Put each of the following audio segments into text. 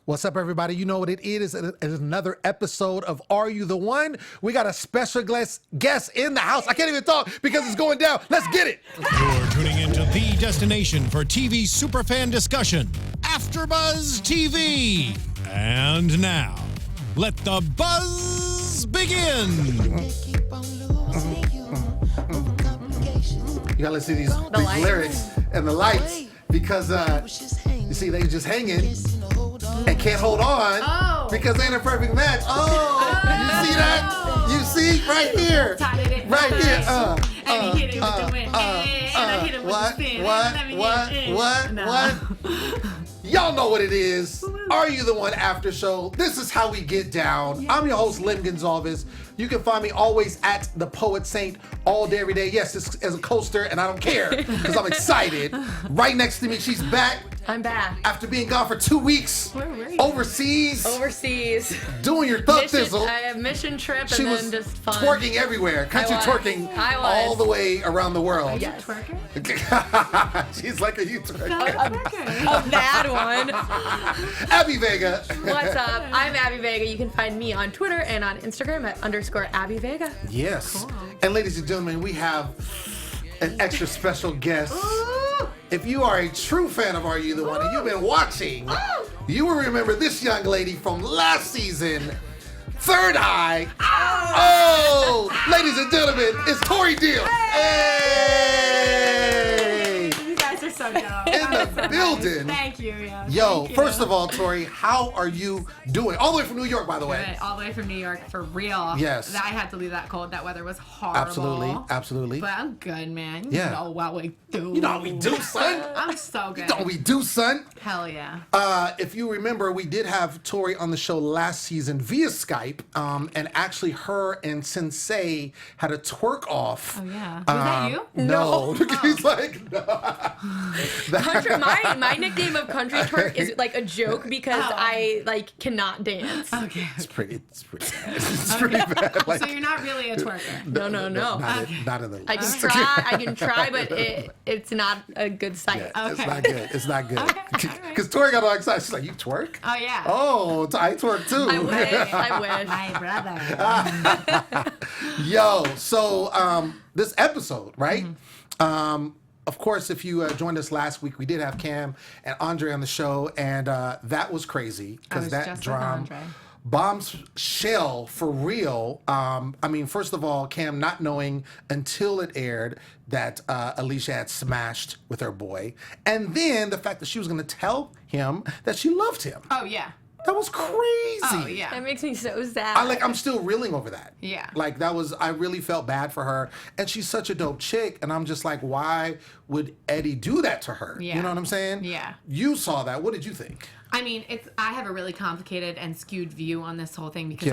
What's up, everybody? You know what it is. It is another episode of Are You the One? We got a special guest in the house. I can't even talk because it's going down. Let's get it. You're tuning into the destination for TV superfan discussion, AfterBuzz TV. And now, let the buzz begin. You gotta listen to these lyrics and the lights because you see they just hanging and can't hold on because they ain't a perfect match. You see that? You see right here, right here. And he hit it with the wind. And I hit it with the spin. What? Y'all know what it is. Are You the One after show? This is how we get down. I'm your host, Lem Gonsalves. You can find me always at the Poet Saint all day, every day. Yes, it's as a coaster, and I don't care because I'm excited. Right next to me, she's back. I'm back. After being gone for 2 weeks. Where were you? Overseas. Doing your thug thizzle. I have mission trip she and was then just fun. Twerking everywhere. Country twerking all the way around the world. Yes. She's like a YouTuber. A bad one. Abby Vega. What's up? I'm Abby Vega. You can find me on Twitter and on Instagram at _Abby Vega. Yes. Cool. And ladies and gentlemen, we have an extra special guest. If you are a true fan of Are You the One and you've been watching, you will remember this young lady from last season, Third Eye. Ladies and gentlemen, it's Tori Deal. Hey! You guys are so dope. In the building. Thank you. Yo, first of all, Tori, how are you doing? All the way from New York, by the way. Good. All the way from New York, for real. Yes. I had to leave that cold. That weather was horrible. Absolutely. But I'm good, man. You Yeah. know what we do. You know what we do, son. I'm so good. You know what we do, son. Hell yeah. If you remember, we did have Tori on the show last season via Skype, and actually her and Sensei had a twerk off. Oh, yeah. Was that you? No. He's like, no. My nickname of Country Twerk is like a joke because I like cannot dance. Okay. It's pretty bad. It's pretty bad. Like, So you're not really a twerker? No. Not in the I can try, but it's not a good sight. Yeah, Okay. It's not good. Okay, all right. Because Tori got all excited. She's like, you twerk? Oh, yeah. Oh, I twerk too. I wish. My brother. Yo, so this episode, right? Of course, if you joined us last week, we did have Cam and Andre on the show, and that was crazy because that drama. Bombs shell for real. I mean, first of all, Cam not knowing until it aired that Alicia had smashed with her boy, and then the fact that she was going to tell him that she loved him. Oh, yeah. That was crazy. Oh, yeah. That makes me so sad. I'm still reeling over that. Yeah. Like I really felt bad for her. And she's such a dope chick. And I'm just like, why would Eddie do that to her? Yeah. You know what I'm saying? Yeah. You saw that. What did you think? I mean, I have a really complicated and skewed view on this whole thing because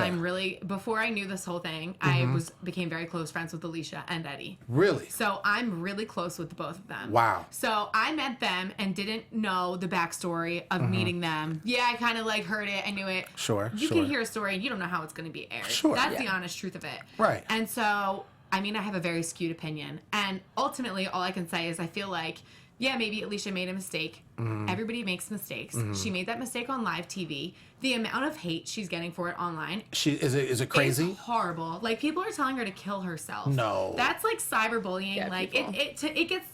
before I knew this whole thing, I became very close friends with Alicia and Eddie. Really? So I'm really close with both of them. Wow. So I met them and didn't know the backstory of meeting them. Yeah, I kind of like heard it. I knew it. Sure. You can hear a story and you don't know how it's going to be aired. Sure. That's the honest truth of it. Right. And so, I mean, I have a very skewed opinion. And ultimately, all I can say is I feel like, yeah, maybe Alicia made a mistake. Everybody makes mistakes. She made that mistake on live TV. The amount of hate she's getting for it online. Is it crazy? It's horrible. Like, people are telling her to kill herself. No. That's like cyberbullying. Yeah, like people. it gets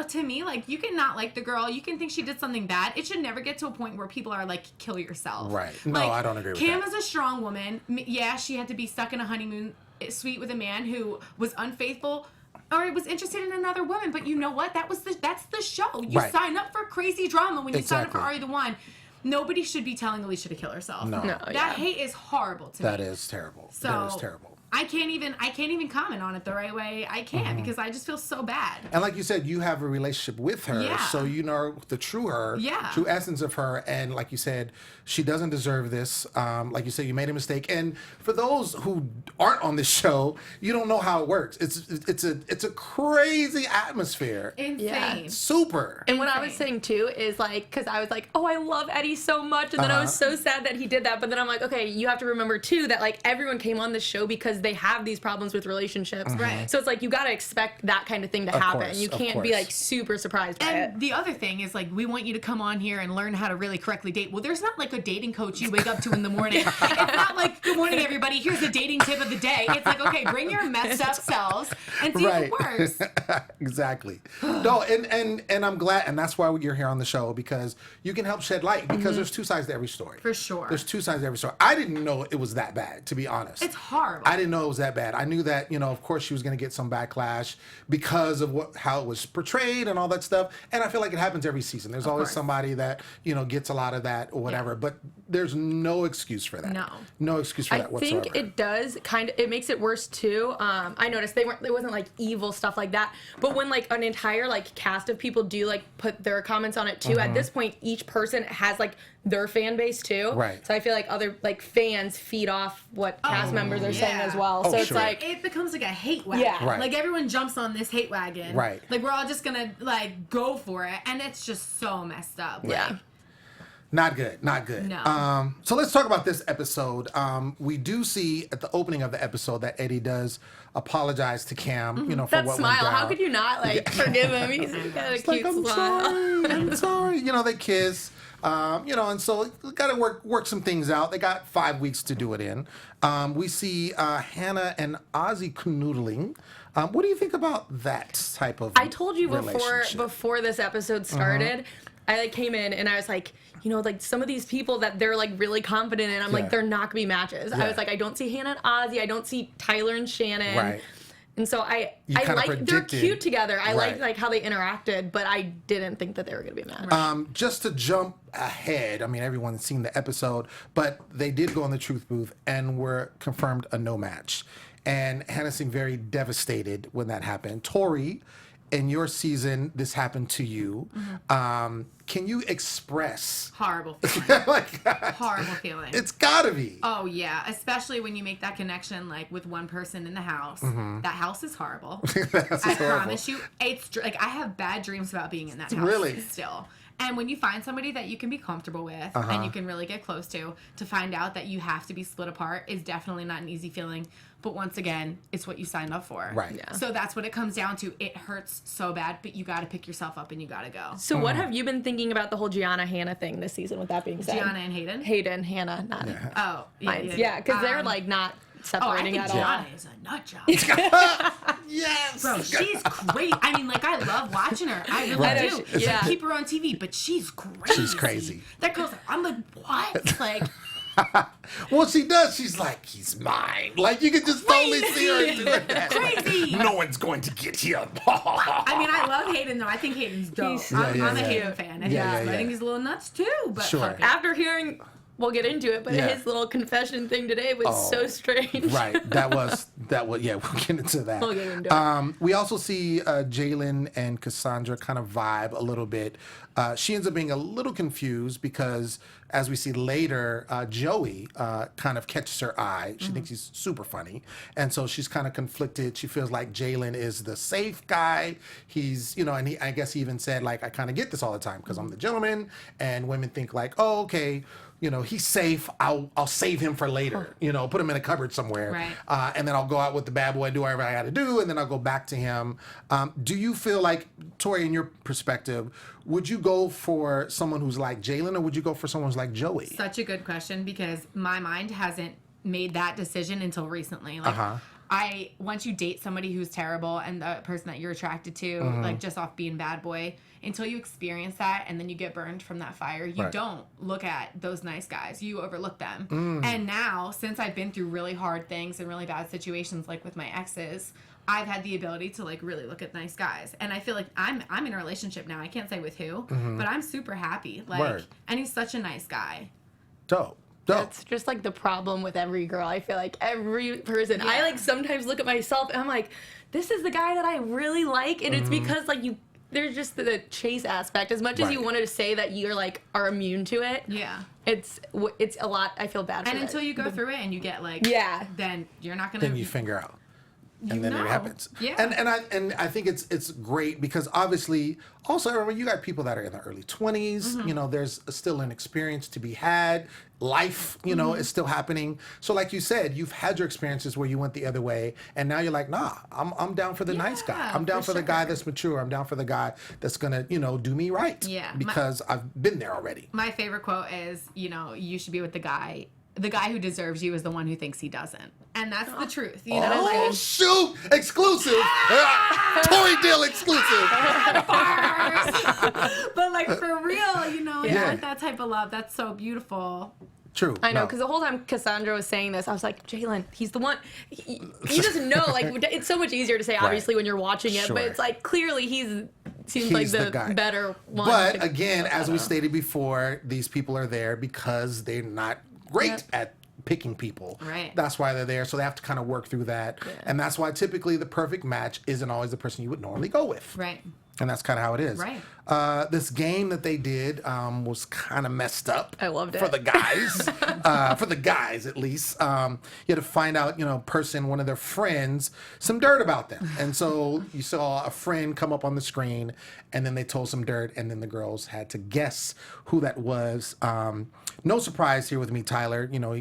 to me, like, you can not like the girl. You can think she did something bad. It should never get to a point where people are like, kill yourself. Right. No, like, I don't agree with Cam that. is a strong woman. Yeah, she had to be stuck in a honeymoon suite with a man who was unfaithful or was interested in another woman, but you know what? That's the show. You sign up for crazy drama when you sign up for Are You the One. Nobody should be telling Alicia to kill herself. No. That hate is horrible to me. That is terrible. So, that is terrible. I can't even comment on it the right way I can because I just feel so bad. And like you said, you have a relationship with her, so you know the true her, true essence of her. And like you said, she doesn't deserve this. Like you said, you made a mistake. And for those who aren't on this show, you don't know how it works. It's a crazy atmosphere. Insane. Yeah. Super. And what I was saying too is like, because I was like, oh, I love Eddie so much, and then I was so sad that he did that. But then I'm like, okay, you have to remember too that like everyone came on the show because because they have these problems with relationships. Right. So it's like you got to expect that kind of thing to happen. course, You of can't be course. like super surprised by it. And the other thing is, like, we want you to come on here and learn how to really correctly date. Well, there's not like a dating coach you wake up to in the morning. It's not like, good morning, everybody. Here's a dating tip of the day. It's like, okay, bring your messed up selves and see if it works. Exactly. No, and I'm glad, and that's why you're here on the show, because you can help shed light, because there's two sides to every story. For sure. There's two sides to every story. I didn't know it was that bad, to be honest. It's horrible. I didn't know it was that bad. I knew that, of course she was going to get some backlash because of how it was portrayed and all that stuff. And I feel like it happens every season. There's always course. somebody that, gets a lot of that or whatever. Yeah. But there's no excuse for that. No. No excuse for I that whatsoever. think it does it makes it worse too. I noticed there wasn't like evil stuff like that, but when like an entire like cast of people do like put their comments on it too, at this point each person has like their fan base too. Right. So I feel like other like fans feed off what cast members are saying yeah. as well. Oh, So it's sure. like It becomes like a hate wagon. Yeah. Right. Like everyone jumps on this hate wagon. Right. Like we're all just gonna like go for it, and it's just so messed up. Yeah. Like, Not good. Not good. No. So let's talk about this episode. We do see at the opening of the episode that Eddie does apologize to Cam, for that what smile. went down. How could you not like forgive him? He's got a It's like, cute I'm smile. sorry. I'm sorry. They kiss. And so got to work some things out. They got 5 weeks to do it in. We see Hannah and Ozzy canoodling. What do you think about that type of I told you relationship? before this episode started, I like came in and I was like, like some of these people that they're like really confident in, I'm Yeah. like, they're not gonna be matches. Yeah. I was like, I don't see Hannah and Ozzy, I don't see Tyler and Shannon. Right. And so I kinda like they're predicted. cute together. I Right. like how they interacted, but I didn't think that they were gonna be a match. Just to jump ahead, I mean, everyone's seen the episode, but they did go in the truth booth and were confirmed a no match. And Hannah seemed very devastated when that happened. Tori, in your season, this happened to you. Can you express? horrible. Like, Horrible feeling. it's gotta be. Oh yeah, especially when you make that connection like with one person in the house. That house is horrible. I promise you, it's like I have bad dreams about being in that house. Really? Still. And when you find somebody that you can be comfortable with and you can really get close to find out that you have to be split apart is definitely not an easy feeling. But once again, it's what you signed up for. Right. Yeah. So that's what it comes down to. It hurts so bad, but you got to pick yourself up and you got to go. So what have you been thinking about the whole Gianna Hannah thing this season? With that being said, Gianna and Hayden. Hayden, Hannah, not Oh, yeah, because they're like not Oh, I separating think at all. Gianna is a nut job. Yes. Bro, she's great. I mean, like, I love watching her. I really Right. do. It's Yeah. like- Keep her on TV, but she's crazy. She's crazy. That girl's like, I'm like, what? Like, Well, she does. She's like, he's mine. Like, you can just totally see her doing that. crazy. No one's going to get him. I mean, I love Hayden, though. I think Hayden's dope. I'm a yeah. Hayden fan. And Yeah, I think he's a little nuts, too. But Sure. fuck it. After hearing, we'll get into it, but Yeah. his little confession thing today was so strange. Right. That was, yeah, we'll get into that. We'll get into it. We also see Jalen and Cassandra kind of vibe a little bit. She ends up being a little confused because, as we see later, Joey kind of catches her eye. She thinks he's super funny. And so she's kind of conflicted. She feels like Jalen is the safe guy. He's, and I guess he even said, like, I kind of get this all the time because I'm the gentleman. And women think, like, oh, okay, he's safe. I'll save him for later. Put him in a cupboard somewhere. Right. And then I'll go out with the bad boy, do whatever I got to do, and then I'll go back to him. Do you feel like, Tori, in your perspective, would you go for someone who's like Jalen, or would you go for someone who's like Joey? Such a good question because my mind hasn't made that decision until recently. Like, once you date somebody who's terrible and the person that you're attracted to, like just off being bad boy, until you experience that and then you get burned from that fire, you Right. don't look at those nice guys. You overlook them. And now, since I've been through really hard things and really bad situations, like with my exes, I've had the ability to like really look at nice guys. And I feel like I'm in a relationship now. I can't say with who, but I'm super happy. Like, Word. and he's such a nice guy. Dope. That's just like the problem with every girl. I feel like every person. I like sometimes look at myself and I'm like, this is the guy that I really like, and it's because like there's just the chase aspect. As much as you Right. wanted to say that you're like are immune to it, Yeah. it's a lot. I feel bad for And it. until you go through it and you get like, Yeah. then you're not gonna. Then you figure out. and then it happens. Yeah. And I think it's great because obviously also remember you got people that are in their early 20s. You know, there's still an experience to be had. Life, you know, is still happening. So like you said, you've had your experiences where you went the other way, and now you're like, nah, I'm down for the nice guy. I'm down for the guy that's mature. I'm down for the guy that's gonna, you know, do me right. Yeah. Because I've been there already. My favorite quote is, you know, you should be with the guy. The guy who deserves you is the one who thinks he doesn't. And that's the truth. You know, Oh, shoot! Exclusive! Tori Deal exclusive! but like for real, you know, Yeah. like that type of love, that's so beautiful. True. I know, No. because the whole time Cassandra was saying this, I was like, Jalen, he's the one. He doesn't know. Like, it's so much easier to say, obviously, when you're watching it, Sure. but it's like, clearly seems like the guy. better one. But again, as we stated before, these people are there because they're not great at picking people. Right. That's why they're there. So they have to kind of work through that. Yeah. And that's why typically the perfect match isn't always the person you would normally go with. Right. And that's kind of how it is. Right. This game that they did was kind of messed up. I loved it. For the guys. For the guys, at least. You had to find out, you know, one of their friends, some dirt about them. And so you saw a friend come up on the screen, and then they told some dirt, and then the girls had to guess who that was. No surprise here with me, Tyler. You know,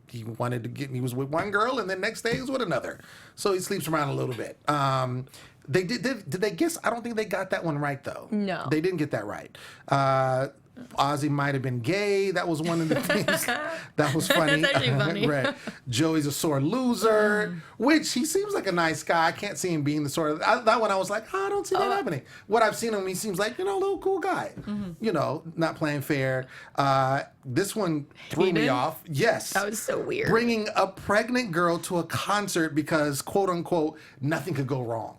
he wanted to he was with one girl, and then next day he was with another. So he sleeps around a little bit. They did they guess? I don't think they got that one right though. No. They didn't get that right. Ozzy might have been gay. That was one of the things that was funny. That's actually funny. Right. Joey's a sore loser, which he seems like a nice guy. I can't see him being the sort of that one. I was like, I don't see that happening. What I've seen him, he seems like, you know, a little cool guy. You know, not playing fair. This one threw me off. Yes. That was so weird. Bringing a pregnant girl to a concert because, quote unquote, nothing could go wrong.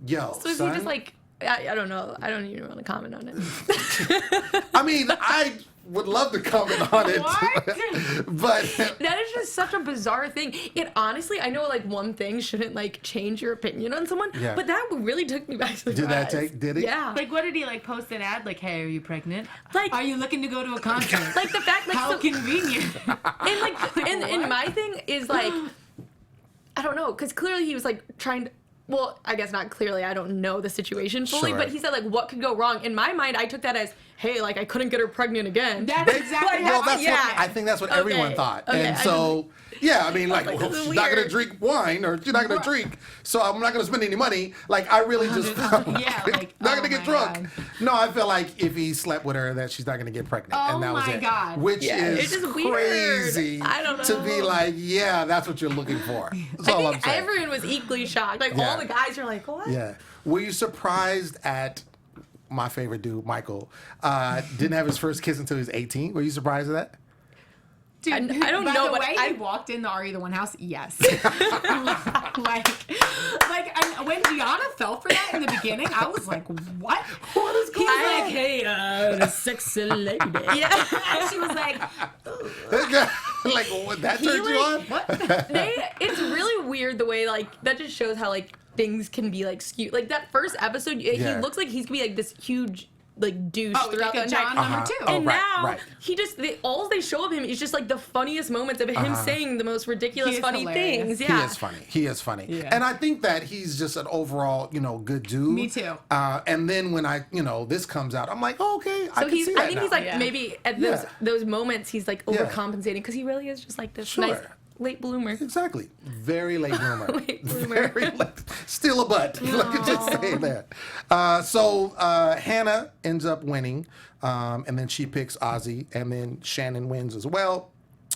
Yo, So is son. he just like, I don't know. I don't even want to comment on it. I mean, I would love to comment on it. What? But That is just such a bizarre thing. It honestly, I know like one thing shouldn't like change your opinion on someone, Yeah. but that really took me back to the did it? Yeah. Like, what did he, like, post an ad? Like, hey, are you pregnant? Like- are you looking to go to a concert? Like the fact, like, How so, convenient. and like, and my thing is like, I don't know, because clearly he was like trying to. Well, I guess not clearly. I don't know the situation fully, Sure. but he said like, what could go wrong? In my mind, I took that as, hey, like I couldn't get her pregnant again. That's exactly Well, how that's what I think that's what everyone thought. Okay, And so, yeah, I mean, like, like, well, this is she's not going to weird. drink wine or she's not going to drink, so I'm not going to spend any money. Like, I really just felt like, Yeah, like, not oh going to get my drunk. God. No, I feel like if he slept with her, that she's not going to get pregnant. Oh and that was my it. God. Which Yeah, is it's just weird. crazy I don't to be know. like, yeah, that's what you're looking for. That's all I I'm think saying. everyone was equally shocked. Like Yeah. all the guys are like, what? Yeah. Were you surprised at my favorite dude, Michael? Didn't have his first kiss until he was 18. Were you surprised at that? Dude, I don't by know, the but way I- he walked in the Are You the One house, yes. like and when Gianna fell for that in the beginning, I was like, what? What is going He's on? like, hey, the sexy lady. Yeah. And she was like, Like, what, that turned you on? what? It's really weird the way like that just shows how like things can be like skewed. Like that first episode, Yeah. he looks like he's gonna be like this huge like douche Oh, throughout like the a entire. John number two. Oh, And right, now right. he just all they show of him is just like the funniest moments of him saying the most ridiculous He is funny hilarious. things. Yeah. He is funny. He is funny. Yeah. And I think that he's just an overall, you know, good dude. Me too. And then when this comes out, I'm like, oh, okay, I So can he's see that I think now. he's like Yeah. maybe at Yeah. those moments he's like Yeah. overcompensating because he really is just like this Sure. nice late bloomer. Exactly. Very late bloomer. Late bloomer. Very late. Still a butt. Look at just saying that. So Hannah ends up winning, and then she picks Ozzy, and then Shannon wins as well.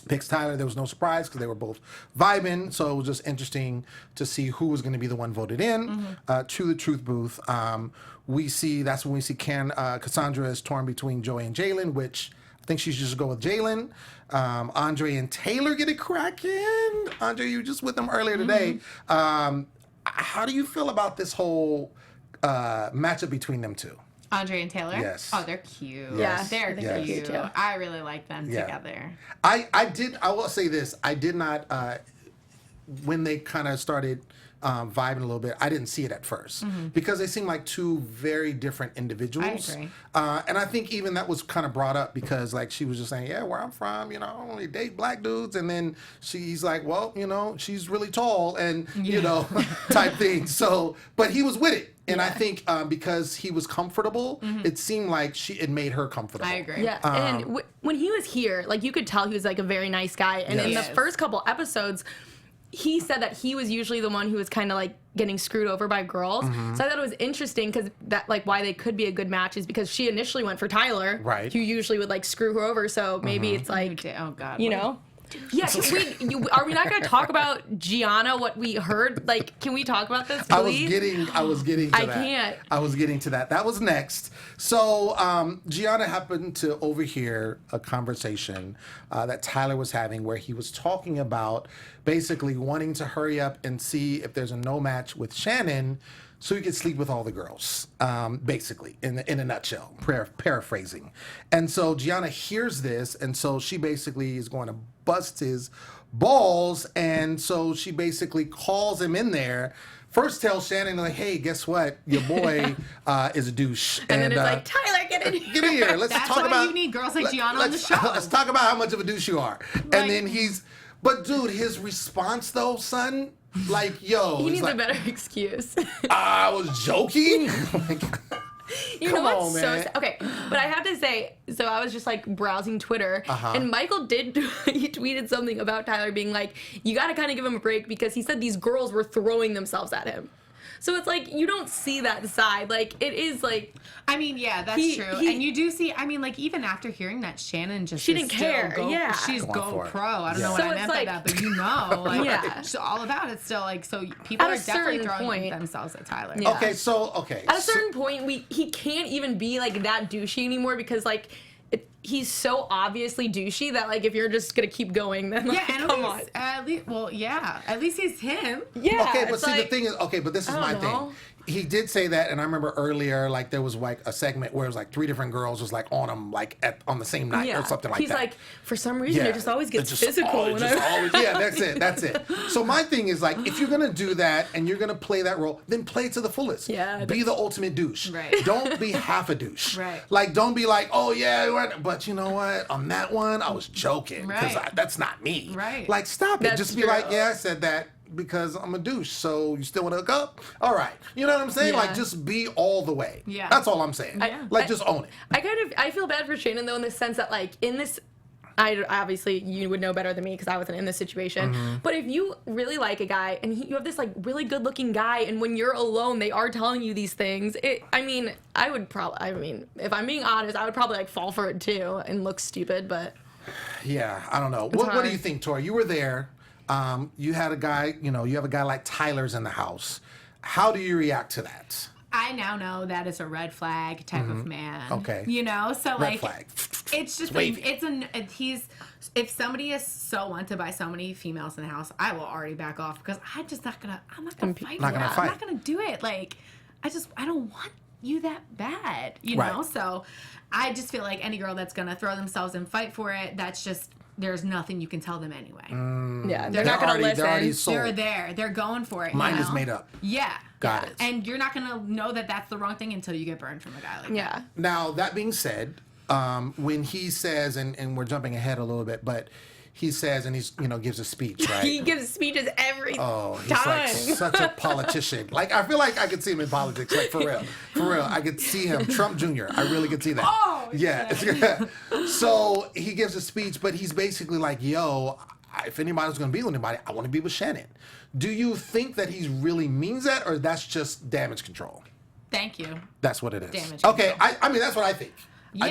Picks Tyler. There was no surprise because they were both vibing, so it was just interesting to see who was going to be the one voted in to the truth booth. That's when we see Cassandra is torn between Joey and Jalen, which I think she should just go with Jalen. Andre and Taylor get it cracking. Andre, you were just with them earlier today. How do you feel about this whole matchup between them two? Andre and Taylor? Yes. Oh, they're cute. Yes. They're I think they're cute. cute, too. I really like them Yeah. together. I will say this. I did not, when they kind of started vibing a little bit. I didn't see it at first because they seem like two very different individuals. I agree. And I think even that was kind of brought up because like she was just saying, yeah, where I'm from, I only date black dudes. And then she's like, well, she's really tall and, type thing. So, but he was with it. And I think because he was comfortable, it seemed like it made her comfortable. I agree. Yeah, and when he was here, like you could tell he was like a very nice guy. And in the first couple episodes, he said that he was usually the one who was kind of like getting screwed over by girls. So I thought it was interesting because that like why they could be a good match is because she initially went for Tyler, right? Who usually would like screw her over. So maybe it's like, oh God, Yeah, are we not going to talk about Gianna? What we heard? Like, can we talk about this, please? I was getting to that. I can't. I was getting to that. That was next. So Gianna happened to overhear a conversation that Tyler was having where he was talking about basically wanting to hurry up and see if there's a no match with Shannon so he could sleep with all the girls, basically, in a nutshell, paraphrasing. And so Gianna hears this, and so she basically is going to bust his balls, and so she basically calls him in there. First tells Shannon, like, hey, guess what? Your boy is a douche. And then it's like, Tyler, get in here. Get in here. Let's That's talk why about... you need girls like Gianna on the show. Let's talk about how much of a douche you are. And then But, dude, his response, though, son... Like, yo. He needs a better excuse. I was joking? You know what's okay, but I have to say, so I was just like browsing Twitter, and Michael he tweeted something about Tyler being like, you got to kind of give him a break because he said these girls were throwing themselves at him. So it's like, you don't see that side. Like, it is like... I mean, yeah, that's true. And you do see, I mean, like, even after hearing that, Shannon just... She didn't care, She's go pro. I don't know what so I meant by that, but like, she's all about it still. Like, so people are definitely throwing themselves at Tyler. Yeah. Okay. At a certain point, he can't even be, like, that douchey anymore because, like... he's so obviously douchey that like if you're just gonna keep going then like, come on. At least he's him. Yeah. Okay, but see the thing is but this is my thing. He did say that, and I remember earlier, like there was like a segment where it was like 3 different girls was like on him like on the same night or something like that. He's like, for some reason, it just always gets physical. That's it. So my thing is like, if you're gonna do that and you're gonna play that role, then play it to the fullest. Yeah. Be the ultimate douche. Right. Don't be half a douche. Right. Like, don't be like, oh yeah, but you know what? On that one, I was joking because that's not me. Right. Like, stop it. That's Just be true. like, yeah, I said that because I'm a douche. So you still want to hook up? All right. You know what I'm saying? Yeah. Like, just be all the way. Yeah. That's all I'm saying. Just own it. I feel bad for Shannon though in the sense that like in this. Obviously, you would know better than me because I wasn't in this situation. But if you really like a guy and you have this like really good-looking guy, and when you're alone, they are telling you these things. If I'm being honest, I would probably like fall for it too and look stupid. But yeah, I don't know. What do you think, Tori? You were there. You had a guy. You have a guy like Tyler's in the house. How do you react to that? I now know that is a red flag type of man. Okay. So red like flag. It's just if somebody is so wanted by so many females in the house, I will already back off because I'm not gonna fight. I'm not gonna do it. Like I don't want you that bad, know? So I just feel like any girl that's gonna throw themselves and fight for it, that's just there's nothing you can tell them anyway. Yeah, they're not gonna listen. They're already sold. They're there. They're going for it. Mind is made up. Yeah. Got it. And you're not gonna know that that's the wrong thing until you get burned from a guy like that. Now, that being said, when he says, and we're jumping ahead a little bit, but he says, and he's gives a speech, right? He gives speeches every time. He's like such a politician. Like I feel like I could see him in politics, like for real. I could see him, Trump Jr. I really could see that. Oh, yeah. So he gives a speech, but he's basically like, yo, if anybody's gonna be with anybody, I want to be with Shannon. Do you think that he really means that, or that's just damage control? Thank you. That's what it is. Damage okay, control. I mean that's what I think. Yeah.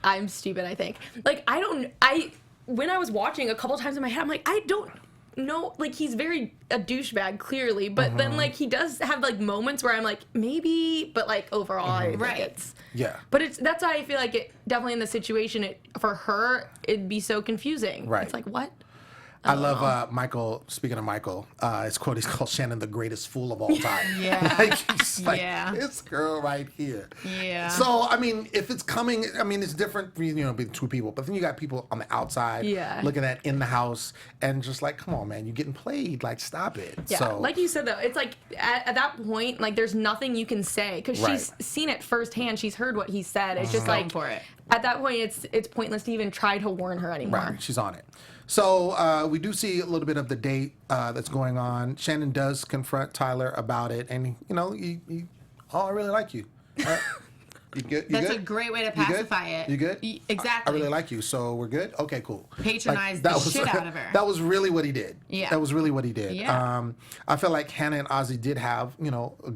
I'm stupid, I think. Like when I was watching a couple times in my head, I'm like, I don't know, like he's very a douchebag clearly, but then like he does have like moments where I'm like maybe, but like overall I think it's But that's why I feel like it definitely in the situation for her it'd be so confusing. Right. It's like what? I love Michael. Speaking of Michael, his quote, he's called Shannon the greatest fool of all time. Yeah. He's like, this girl right here. Yeah. So, I mean, if it's coming, I mean, it's different for, being two people. But then you got people on the outside looking at in the house and just like, come on, man, you're getting played. Like, stop it. Yeah, So, like you said, though, it's like at that point, like, there's nothing you can say because she's seen it firsthand. She's heard what he said. It's just like, for it. At that point, it's pointless to even try to warn her anymore. right, she's on it. So we do see a little bit of the date that's going on. Shannon does confront Tyler about it, and I really like you. You good? You That's good? a great way to You good? pacify it. You good? Exactly. I really like you, so we're good? Okay, cool. Patronize the shit out of her. That was really what he did. Yeah. That was really what he did. Yeah. I feel like Hannah and Ozzy did have,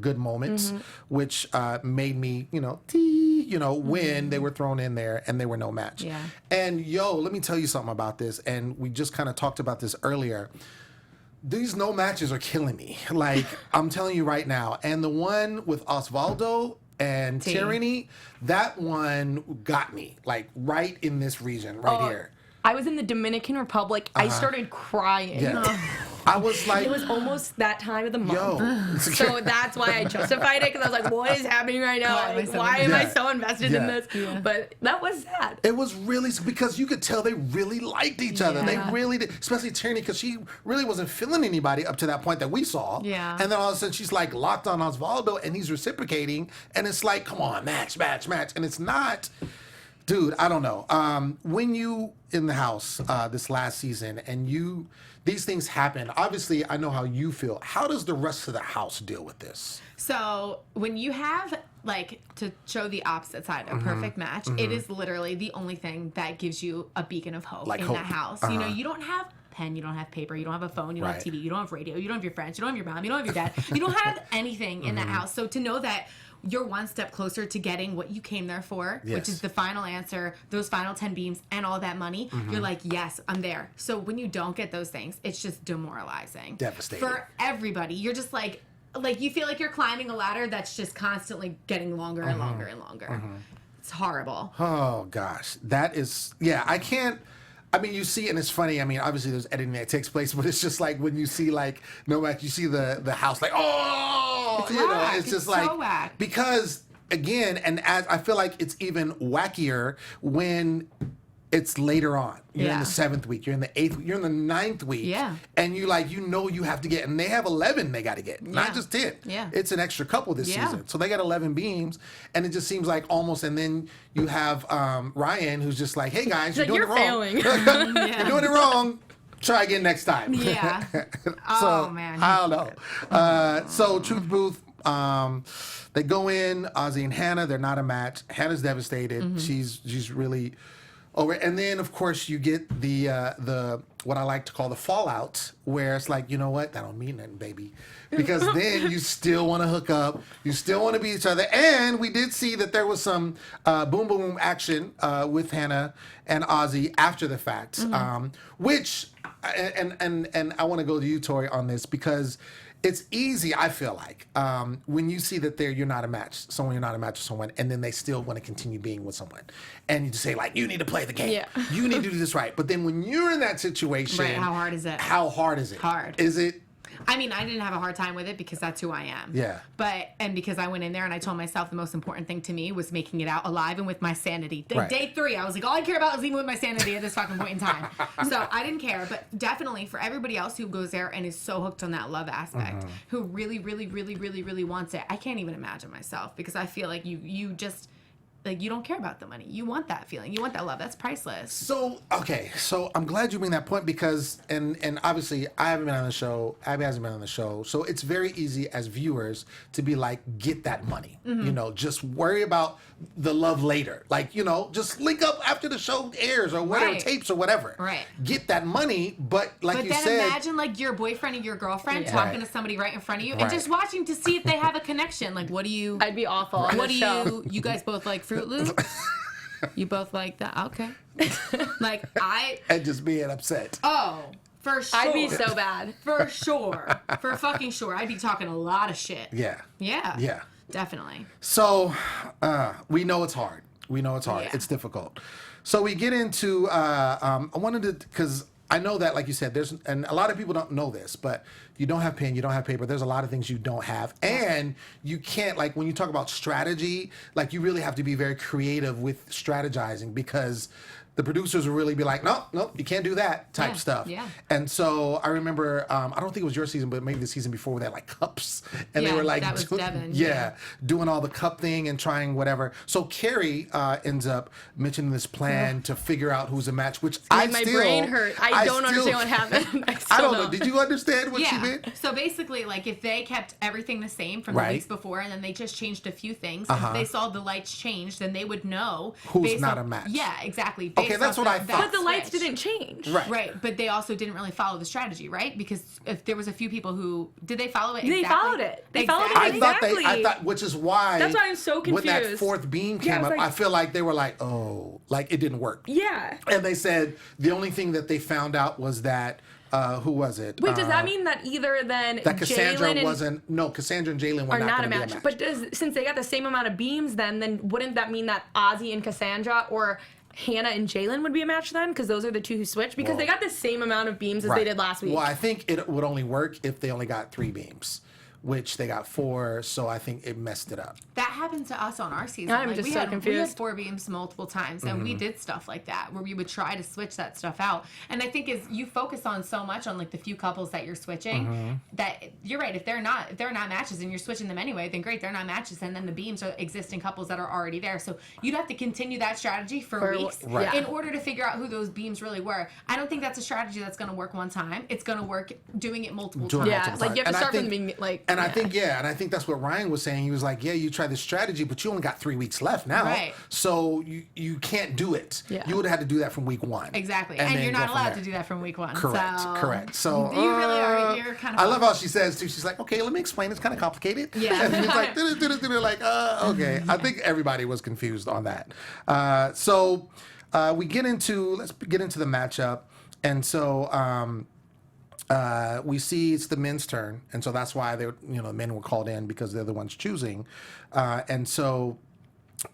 good moments, which made me, when they were thrown in there and they were no match. Yeah. And let me tell you something about this, and we just kind of talked about this earlier. These no matches are killing me. Like, I'm telling you right now. And the one with Osvaldo and Tyranny, that one got me, like, right in this region, right here. I was in the Dominican Republic. I started crying. Yeah. I was like... It was almost that time of the month. So that's why I justified it, because I was like, what is happening right now? Why am I so invested in this? Yeah. But that was sad. It was really... Because you could tell they really liked each other. They really did. Especially Tyranny, because she really wasn't feeling anybody up to that point that we saw. Yeah. And then all of a sudden, she's like locked on Osvaldo, and he's reciprocating. And it's like, come on, match. And it's not... Dude, I don't know. When you in the house this last season and these things happen, obviously I know how you feel. How does the rest of the house deal with this? So when you have, like, to show the opposite side, a perfect match, it is literally the only thing that gives you a beacon of hope in that house. You don't have pen, you don't have paper, you don't have a phone, you don't have TV, you don't have radio, you don't have your friends, you don't have your mom, you don't have your dad, you don't have anything in that house. So to know that you're one step closer to getting what you came there for, which is the final answer, those final 10 beams and all that money, you're like, yes, I'm there. So when you don't get those things, it's just demoralizing. Devastating. For everybody. You're just like you feel like you're climbing a ladder that's just constantly getting longer and longer and longer. It's horrible. Oh, gosh. That is... Yeah, I can't... I mean, you see, and it's funny. I mean, obviously there's editing that takes place, but it's just like when you see, like, no match, you see the house, like, oh, it's whack. It's just it's like so whack. Because again, and as I feel like it's even wackier when it's later on. You're in the 7th week. You're in the 8th week. You're in the 9th week. Yeah. And you have to get, and they have 11 they got to get, not just 10. Yeah. It's an extra couple this season. So they got 11 beams, and it just seems like almost, and then you have Ryan who's just like, hey guys, you're doing it wrong. Failing. You're doing it wrong. Try again next time. Yeah. So, man. I don't know. So Truth Booth, they go in, Ozzy and Hannah, they're not a match. Hannah's devastated. She's really over. And then of course you get the what I like to call the fallout, where it's like, you know what, that don't mean nothing, baby. Because then you still want to hook up, you still want to be each other. And we did see that there was some boom boom action with Hannah and Ozzy after the fact, which and I want to go to you, Tori, on this, because it's easy, I feel like, when you see that you're not a match with someone, and then they still want to continue being with someone. And you just say, like, you need to play the game. Yeah. You need to do this right. But then when you're in that situation... Right, how hard is it? How hard is it? Hard. Is it... I mean, I didn't have a hard time with it because that's who I am. Yeah. And because I went in there and I told myself the most important thing to me was making it out alive and with my sanity. Right. Day 3, I was like, all I care about is even with my sanity at this fucking point in time. So I didn't care. But definitely for everybody else who goes there and is so hooked on that love aspect, who really, really, really, really, really wants it, I can't even imagine myself, because I feel like you just... Like, you don't care about the money. You want that feeling. You want that love. That's priceless. So, okay. So, I'm glad you bring that point, because, and obviously, I haven't been on the show. Abby hasn't been on the show. So, it's very easy as viewers to be like, get that money. Just worry about the love later. Like, just link up after the show airs or whatever, tapes or whatever. Right. Get that money, but like you said... But then imagine, like, your boyfriend or your girlfriend talking to somebody right in front of you and just watching to see if they have a connection. Like, what do you... I'd be awful on What the do show. you guys both like Fruit Loops? You both like that? Okay. And just being upset. Oh, for sure. I'd be so bad. For sure. For fucking sure. I'd be talking a lot of shit. Yeah. Yeah. Definitely. So, we know it's hard. Yeah. It's difficult. So we get into, I wanted to, because I know that, like you said, and a lot of people don't know this, but you don't have pen, you don't have paper. There's a lot of things you don't have. And you can't, like, when you talk about strategy, like, you really have to be very creative with strategizing, because the producers will really be like, nope, you can't do that type stuff. Yeah. And so I remember, I don't think it was your season, but maybe the season before, where they had like cups, and they were like, that was Devin. doing all the cup thing and trying whatever. So Carrie ends up mentioning this plan to figure out who's a match, which my brain hurt. I don't understand what happened. I don't know. Did you understand what she meant? So basically, like, if they kept everything the same from the weeks before, and then they just changed a few things, if they saw the lights change, then they would know who's not a match. Yeah, exactly. Okay, that's what I thought. But the lights didn't change. Right, but they also didn't really follow the strategy, right? Because if there was a few people who did they follow it exactly? They followed it. They followed it exactly. I thought, which is why. That's why I'm so confused. When that fourth beam came up, I feel like they were like, oh, like it didn't work. Yeah. And they said the only thing that they found out was that, who was it? Wait, does that mean that either then that Cassandra Jalen wasn't? No, Cassandra and Jalen were not going to be a match. But since they got the same amount of beams, then wouldn't that mean that Ozzy and Cassandra or Hannah and Jalen would be a match then? Because those are the two who switched? Because they got the same amount of beams as they did last week. Well, I think it would only work if they only got 3 beams, which they got 4, so I think it messed it up. That happened to us on our season. I'm just so confused. We had 4 beams multiple times, and we did stuff like that, where we would try to switch that stuff out. And I think as you focus on so much on, like, the few couples that you're switching, that you're right, if they're not matches and you're switching them anyway, then great, they're not matches, and then the beams exist in couples that are already there. So you'd have to continue that strategy for weeks in order to figure out who those beams really were. I don't think that's a strategy that's going to work one time. It's going to work doing it multiple times. Yeah, like you have to start from the beginning. And I think that's what Ryan was saying. He was like, yeah, you tried this strategy, but you only got 3 weeks left now. Right. So you can't do it. Yeah. You would have had to do that from week 1. Exactly. And you're not allowed to do that from week 1. Correct. So you really are. You're kind of. I love how she says too. She's like, okay, let me explain. It's kind of complicated. Yeah. And it's like, like, okay. I think everybody was confused on that. So let's get into the matchup. And so we see it's the men's turn, and so that's why the men were called in, because they're the ones choosing. And so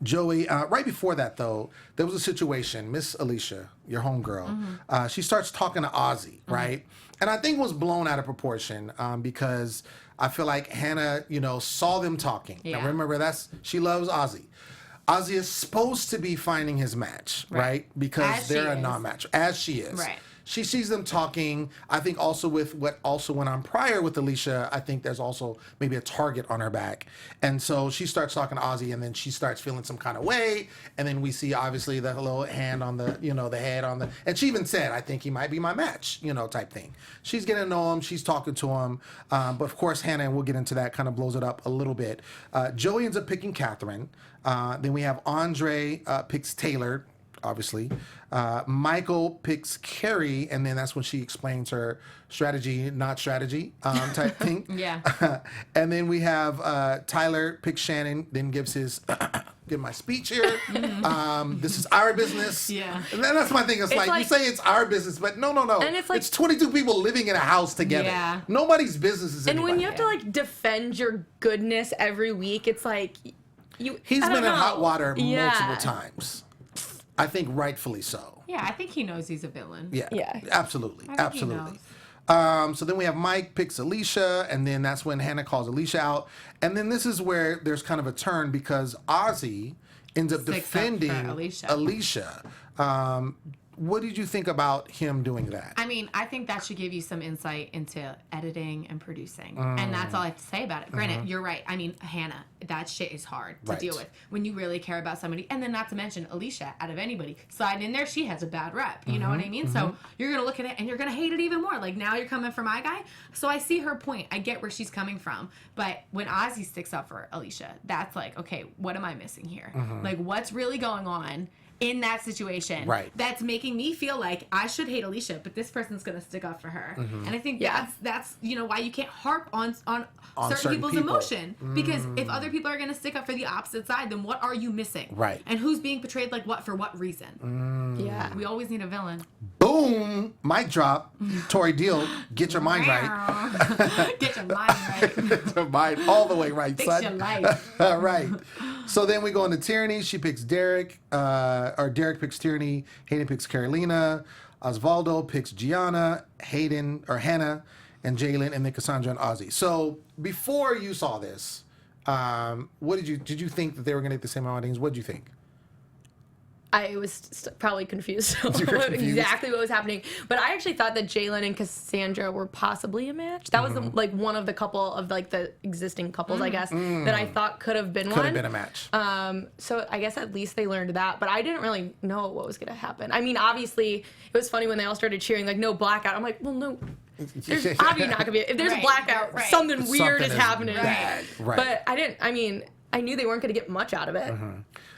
Joey, right before that though, there was a situation. Miss Alicia, your homegirl, she starts talking to Ozzy, right? And I think it was blown out of proportion because I feel like Hannah, saw them talking. Yeah. Now remember, she loves Ozzy. Ozzy is supposed to be finding his match, right? Because they're a non-match, as she is. Right. She sees them talking. I think also with what also went on prior with Alicia, I think there's also maybe a target on her back. And so she starts talking to Ozzy, and then she starts feeling some kind of way. And then we see obviously the little hand on the, the head on the, and she even said, I think he might be my match, type thing. She's getting to know him. She's talking to him. But of course, Hannah, and we'll get into that, kind of blows it up a little bit. Joey ends up picking Catherine. Then we have Andre picks Taylor, obviously. Michael picks Carrie, and then that's when she explains her strategy, not strategy type thing. Yeah. And then we have Tyler picks Shannon, then gives his give my speech here. This is our business. Yeah. And then that's my thing. It's like you say it's our business, but no. And it's 22 people living in a house together. Yeah. Nobody's business is anybody. And when you have to defend your goodness every week, it's like he's been in hot water multiple times. I think rightfully so. Yeah, I think he knows he's a villain. Yeah. Absolutely. I think he knows. So then we have Mike picks Alicia, and then that's when Hannah calls Alicia out. And then this is where there's kind of a turn, because Ozzy ends up defending Alicia. What did you think about him doing that? I mean, I think that should give you some insight into editing and producing. And that's all I have to say about it. Granted, you're right. I mean, Hannah, that shit is hard to deal with when you really care about somebody. And then not to mention Alicia, out of anybody, slide in there, she has a bad rep. You know what I mean? So you're going to look at it and you're going to hate it even more. Like, now you're coming for my guy. So I see her point. I get where she's coming from. But when Ozzy sticks up for Alicia, that's like, okay, what am I missing here? Like, what's really going on in that situation that's making me feel like I should hate Alicia, but this person's going to stick up for her. And I think that's why you can't harp on certain people's emotion, because if other people are going to stick up for the opposite side, then what are you missing? Right. And who's being portrayed like what for what reason? Yeah. We always need a villain. Boom! Mic drop. Tori Deal, get your mind right. Get your mind right. Get your mind all the way right, Fix son. your life. All right. So then we go into Tyranny. She picks Derek, or Derek picks Tyranny. Hayden picks Carolina. Osvaldo picks Gianna, Hannah, and Jalen, and then Cassandra and Ozzy. So before you saw this, what did you think that they were going to get the same amount of things? What did you think? I was probably confused You were confused? exactly what was happening, but I actually thought that Jalen and Cassandra were possibly a match. That was like one of the couple of like the existing couples, I guess, that I thought could have been one. Could have been a match. So I guess at least they learned that, but I didn't really know what was gonna happen. I mean, obviously it was funny when they all started cheering like no blackout. I'm like, well, no. There's obviously not gonna be. If there's a blackout, something weird is happening. Bad. Right. But I knew they weren't gonna get much out of it.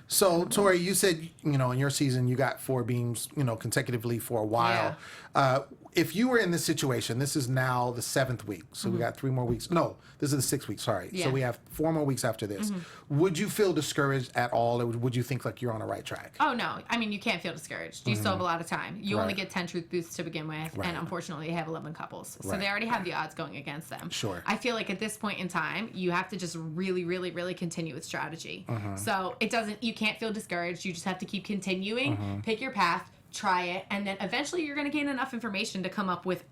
So, Tori, you said, in your season, you got 4 beams, consecutively for a while. Yeah. If you were in this situation, this is now the 7th week. So we got 3 more weeks. No, this is the 6th week, sorry. Yeah. So we have 4 more weeks after this. Would you feel discouraged at all, or would you think like you're on the right track? Oh, no. I mean, you can't feel discouraged. You still have a lot of time. You only Right. get 10 truth booths to begin with, Right. and unfortunately, they have 11 couples. So Right. they already have the odds going against them. Sure. I feel like at this point in time, you have to just really, really, really continue with strategy. So you can't feel discouraged. You just have to keep continuing, pick your path, try it, and then eventually you're going to gain enough information to come up with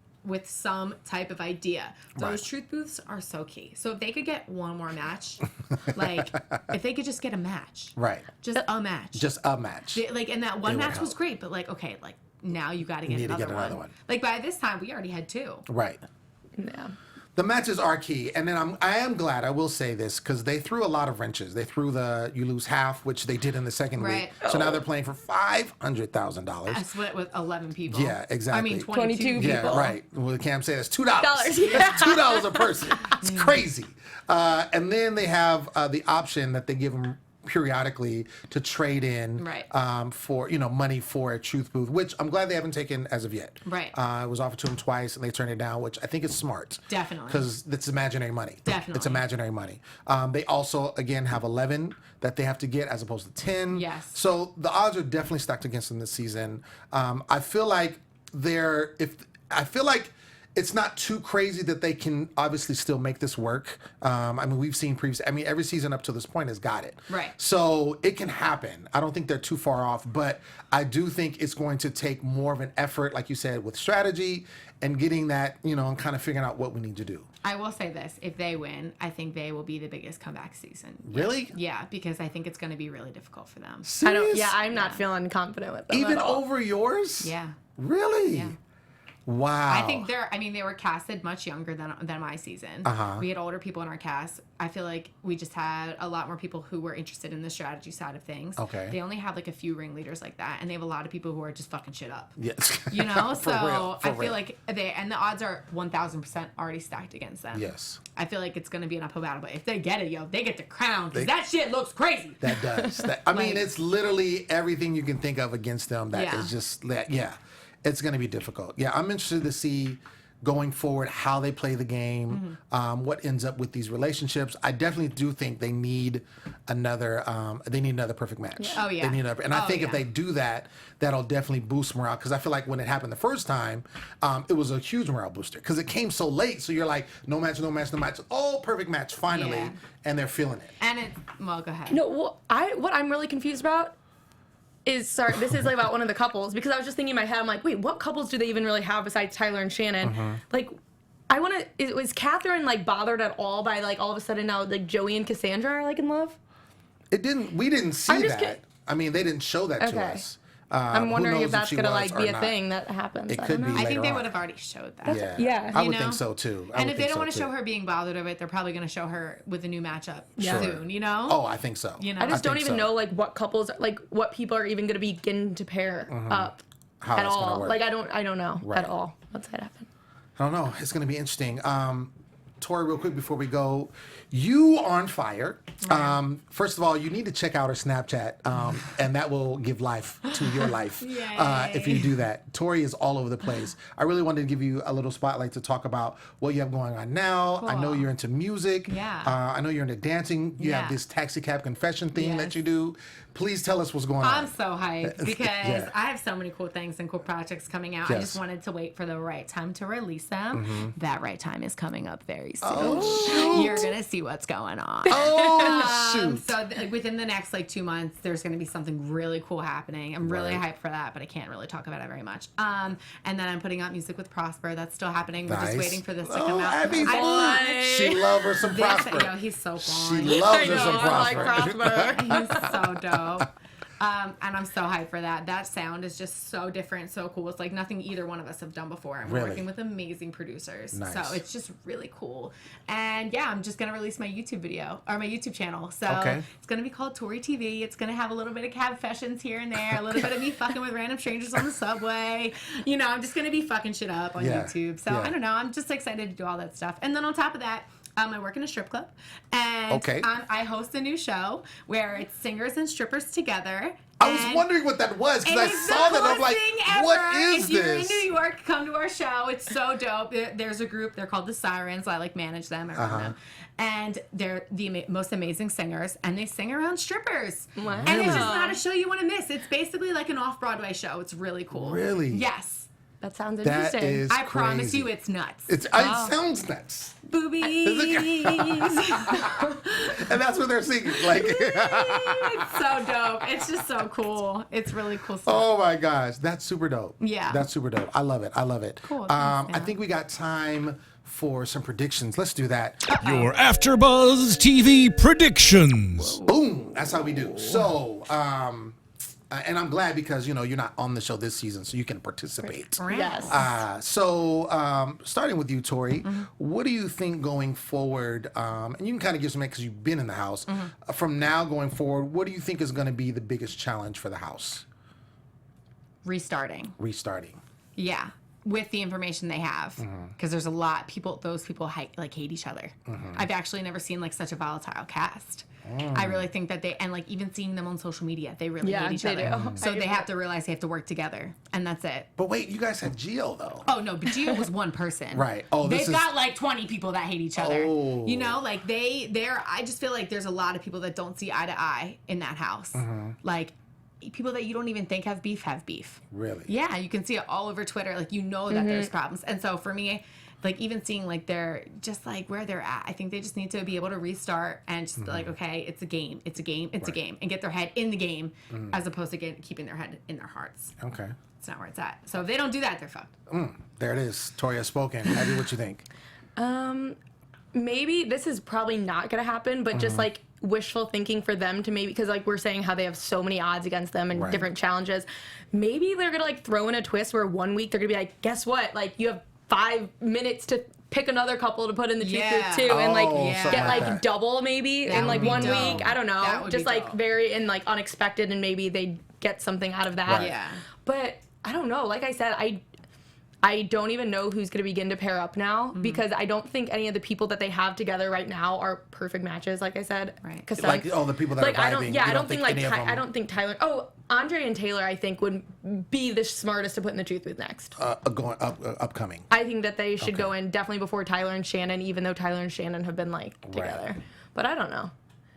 some type of idea. Those Right. truth booths are so key. So if they could get one more match, like if they could just get a match, Right. just a match, Just a match. and that one It would match was help. great, but okay, now you got to get need to another get another one. Like by this time, we already had 2. Right. Yeah. The matches are key, and then I am glad, I will say this, because they threw a lot of wrenches. They threw you lose half, which they did in the second Right. week. So now they're playing for $500,000. I split with 11 people. Yeah, exactly. I mean, 22 22 people. Yeah, right. Well, Cam said it's $2. Yeah. It's $2 a person. It's crazy. And then they have the option that they give them periodically to trade in Right. for money for a truth booth, which I'm glad they haven't taken as of yet. Right. It was offered to them twice and they turned it down, which I think is smart. Definitely. Because it's imaginary money. Definitely. It's imaginary money. They also again have 11 that they have to get as opposed to 10. Yes. So the odds are definitely stacked against them this season. I feel like it's not too crazy that they can obviously still make this work. We've seen every season up to this point has got it. Right. So it can happen. I don't think they're too far off, but I do think it's going to take more of an effort, like you said, with strategy and getting that, and kind of figuring out what we need to do. I will say this: if they win, I think they will be the biggest comeback season. Really? Yeah, because I think it's going to be really difficult for them. Serious? I'm not feeling confident with them. Even at all. over yours? Yeah. Really? Yeah. Wow. I think they were casted much younger than my season. Uh-huh. We had older people in our cast. I feel like we just had a lot more people who were interested in the strategy side of things. Okay. They only have like a few ringleaders like that, and they have a lot of people who are just fucking shit up. Yes. So For real. I feel like the odds are 1,000% already stacked against them. Yes. I feel like it's going to be an uphill battle, but if they get it, they get the crown, because that shit looks crazy. That does. It's literally everything you can think of against them. That is just, it's going to be difficult. Yeah, I'm interested to see going forward how they play the game, what ends up with these relationships. I definitely do think they need another perfect match. Oh, yeah. They need another, and I think if they do that, that'll definitely boost morale. Because I feel like when it happened the first time, it was a huge morale booster because it came so late. So you're like, no match. Oh, perfect match finally, Yeah. and they're feeling it. And go ahead. No, what I'm really confused about is, this is like about one of the couples, because I was just thinking in my head, I'm like, wait, what couples do they even really have besides Tyler and Shannon? Like, was Catherine like bothered at all by like all of a sudden now like Joey and Cassandra are like in love? We didn't see I'm just that. They didn't show that to Okay. us. I'm wondering knows if that's she gonna was like or be a not. thing that happens. It I could don't know. be. I think later they on. would have already showed that. Yeah. I would You think know? so too. And if they don't want to show her being bothered of it, they're probably going to show her with a new matchup soon, Oh, I think so. You know? I just don't think even so. know like what couples, like what people are even gonna begin to pair up How at that's gonna all. work. Like I don't know Right. at all what's that happen. I don't know. It's going to be interesting. Tori, real quick before we go, you are on fire. First of all, you need to check out her Snapchat, and that will give life to your life if you do that. Tori is all over the place. I really wanted to give you a little spotlight to talk about what you have going on now. I know Cool. you're into music. Yeah. I know you're into dancing. You have Yeah. this taxi cab confession thing that Yes. you do. Please tell us what's going I'm on. so hyped because Yeah. I have so many cool things and cool projects coming out. I Yes. just wanted to wait for the right time to release them. That right time is coming up very very soon. Oh, shoot. You're going to see what's going on. Oh, shoot. So within the next 2 months, there's going to be something really cool happening. I'm really hyped for that, but I can't really talk about it very much. And then I'm putting out music with Prosper. That's still happening. We're just waiting for this to come out. Abby's fun. She loves her some Prosper. Yo, he's so fun. She loves her some I Prosper. like Prosper. He's so dope. And I'm so hyped for that. That sound is just so different, so cool. It's like nothing either one of us have done before. And we're working with amazing producers. Nice. So it's just really cool. And yeah, I'm just going to release my YouTube video, or my YouTube channel. So it's going to be called Tori TV. It's going to have a little bit of confessions here and there, a little bit of me fucking with random strangers on the subway. You know, I'm just going to be fucking shit up on YouTube. So I don't know. I'm just excited to do all that stuff. And then on top of that, I work in a strip club, and I host a new show where it's singers and strippers together. I was wondering what that was because I saw that. I'm like, what is this? If you're in New York, come to our show. It's so dope. There's a group. They're called the Sirens. I manage them. I run them. And they're the most amazing singers, and they sing around strippers. Wow. And it's just not a show you want to miss. It's basically like an off-Broadway show. It's really cool. Really? Yes. That sounds interesting. That is I promise crazy. you it's nuts. It sounds nuts. Boobies. And that's what they're singing. Like, It's so dope. It's just so cool. It's really cool stuff. oh my gosh, that's super dope. Yeah. That's super dope. I love it. I love it. Cool. I think we got time for some predictions. Let's do that. Your AfterBuzz TV predictions. Boom. That's how we do. So, and I'm glad because, you're not on the show this season, so you can participate. Yes. So, starting with you, Tori, what do you think going forward, and you can kind of give some because you've been in the house, from now going forward, what do you think is going to be the biggest challenge for the house? Restarting. Yeah. With the information they have. Because there's a lot, those people hate each other. I've actually never seen such a volatile cast. I really think that and even seeing them on social media, they really hate each other. Do. So they have to realize they have to work together, and that's it. But wait, you guys had Gio though. Oh no, but Gio was one person. Right. Oh, they've got 20 people that hate each other. Oh. I just feel like there's a lot of people that don't see eye to eye in that house. People that you don't even think have beef. Really? Yeah, you can see it all over Twitter. That there's problems. And so for me, even seeing they're just where they're at, I think they just need to be able to restart and just be okay, it's a game, it's a game, it's a game, and get their head in the game as opposed to keeping their head in their hearts. Okay. It's not where it's at. So if they don't do that, they're fucked. There it is. Tori has spoken. Abby, what you think? Maybe this is probably not going to happen, but just wishful thinking for them to maybe, because we're saying how they have so many odds against them and different challenges. Maybe they're going to throw in a twist where one week they're going to be guess what? You have 5 minutes to pick another couple to put in the truth booth too, and get double maybe in 1 week. I don't know, just very unexpected, and maybe they get something out of that. Right. Yeah. But I don't know. Like I said, I don't even know who's going to begin to pair up now because I don't think any of the people that they have together right now are perfect matches. Like I said, right? Because the people that are vibing. I don't think I don't think Tyler. Oh, Andre and Taylor, I think would be the smartest to put in the truth booth next. Going upcoming. I think that they should go in definitely before Tyler and Shannon, even though Tyler and Shannon have been together. But I don't know.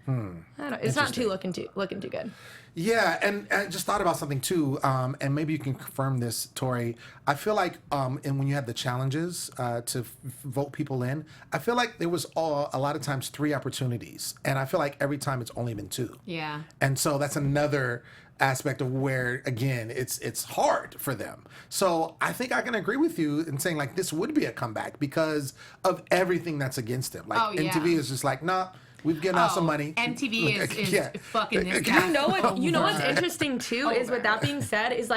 I don't know. It's not looking too good. Yeah, and I just thought about something too, and maybe you can confirm this, Tori. I feel like, and when you had the challenges to vote people in, I feel like there was a lot of times 3 opportunities, and I feel like every time it's only been 2. Yeah. And so that's another aspect of where, again, it's hard for them. So I think I can agree with you in saying this would be a comeback because of everything that's against them. MTV is just nah. We've given out some money. MTV is fucking this guy. You know what's interesting too is with that being said is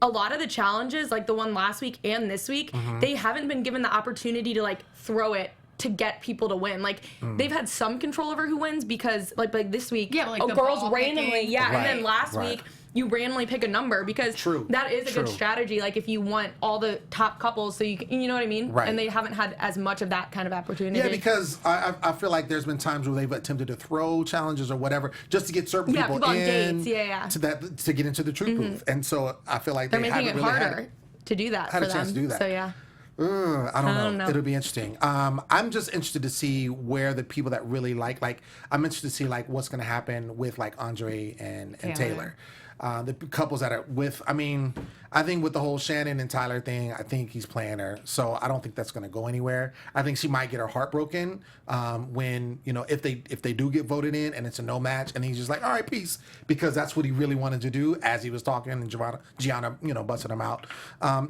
a lot of the challenges, the one last week and this week, they haven't been given the opportunity to throw it to get people to win. They've had some control over who wins because this week, girls randomly, and then last week you randomly pick a number because that is a good strategy. If you want all the top couples, so you know what I mean? Right. And they haven't had as much of that kind of opportunity. Yeah, because I feel like there's been times where they've attempted to throw challenges or whatever just to get certain people on in dates. to get into the truth booth. And so I feel like they're making it harder to do that for them. Had a chance to do that. So yeah. I don't know. It'll be interesting. I'm just interested to see where the people that really I'm interested to see what's going to happen with Andre and Taylor. the couples that are with. I mean, I think with the whole Shannon and Tyler thing, I think he's playing her. So I don't think that's going to go anywhere. I think she might get her heart broken when, you know, if they do get voted in and it's a no match, and he's just like, all right, peace, because that's what he really wanted to do as he was talking, and Gianna, you know, busted him out.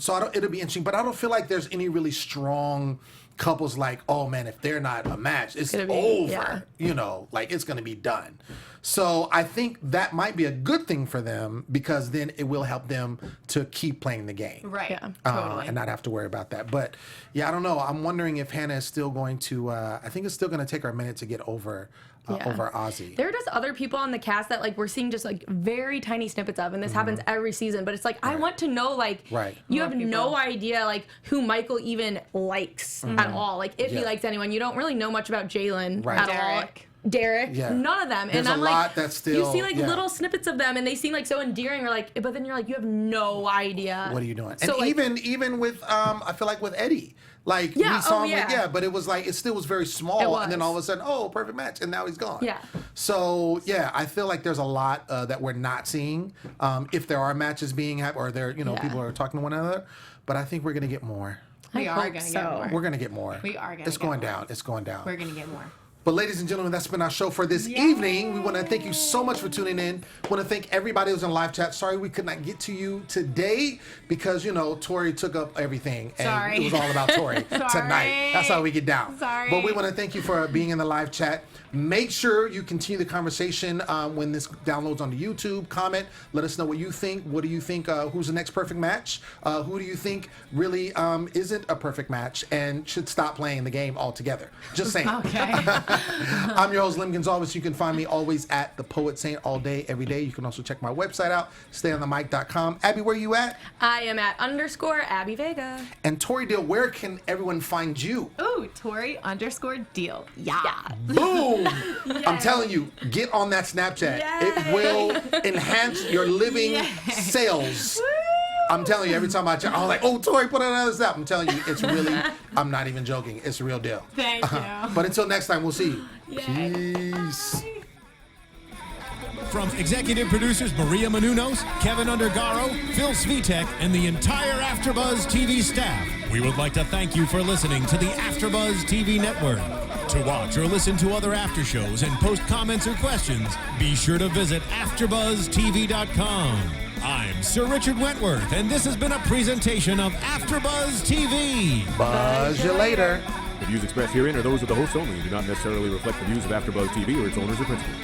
So it'll be interesting, but I don't feel like there's any really strong couples like, oh man, if they're not a match, it's over. Yeah. You know, like it's going to be done. So I think that might be a good thing for them, because then it will help them to keep playing the game. Right. Yeah, totally. And not have to worry about that. But yeah, I don't know. I'm wondering if Hannah is still going to, I think it's still going to take her a minute to get over Ozzy. There are just other people on the cast that like we're seeing just like very tiny snippets of, and this happens every season. But it's like I want to know, like, you have no idea like who Michael even likes at all. Like if he likes anyone, you don't really know much about Jalen at all. Derek, none of them. There's and I'm a like, lot that's still, you see like little snippets of them, and they seem like so endearing, or like, but then you're like, you have no idea. What are you doing? So, and like, even with I feel like with Eddie, like we saw him, but it was like it still was very small, and then all of a sudden, oh, perfect match, and now he's gone. Yeah. So yeah, I feel like there's a lot that we're not seeing. If there are matches being had, or there, you know, people are talking to one another, but I think we're gonna get more. We are gonna get more. We're gonna get more. We are gonna. It's going down. It's going down. We're gonna get more. But ladies and gentlemen, that's been our show for this evening. We want to thank you so much for tuning in. We want to thank everybody who's in live chat. Sorry we could not get to you today because, you know, Tori took up everything. And it was all about Tori tonight. That's how we get down. Sorry. But we want to thank you for being in the live chat. Make sure you continue the conversation when this downloads onto YouTube. Comment. Let us know what you think. What do you think? Who's the next perfect match? Who do you think really isn't a perfect match and should stop playing the game altogether? Just saying. Okay. I'm your host, Lem Gonsalves. You can find me always at The Poet Saint all day, every day. You can also check my website out, stayonthemic.com. Abby, where are you at? I am at _Abby Vega. And Tori Deal, where can everyone find you? Ooh, Tori_Deal. Yeah. Boom! I'm telling you, get on that Snapchat. It will enhance your living sales. I'm telling you, every time I check, I'm like, oh, Tori, put another snap. I'm telling you, it's really, I'm not even joking. It's a real deal. Thank you. But until next time, we'll see you. Yay. Peace. From executive producers Maria Menounos, Kevin Undergaro, Phil Svitek, and the entire AfterBuzz TV staff, we would like to thank you for listening to the AfterBuzz TV network. To watch or listen to other after shows and post comments or questions, be sure to visit AfterBuzzTV.com. I'm Sir Richard Wentworth, and this has been a presentation of AfterBuzz TV. Buzz you later. The views expressed herein are those of the hosts only and do not necessarily reflect the views of AfterBuzz TV or its owners or principals.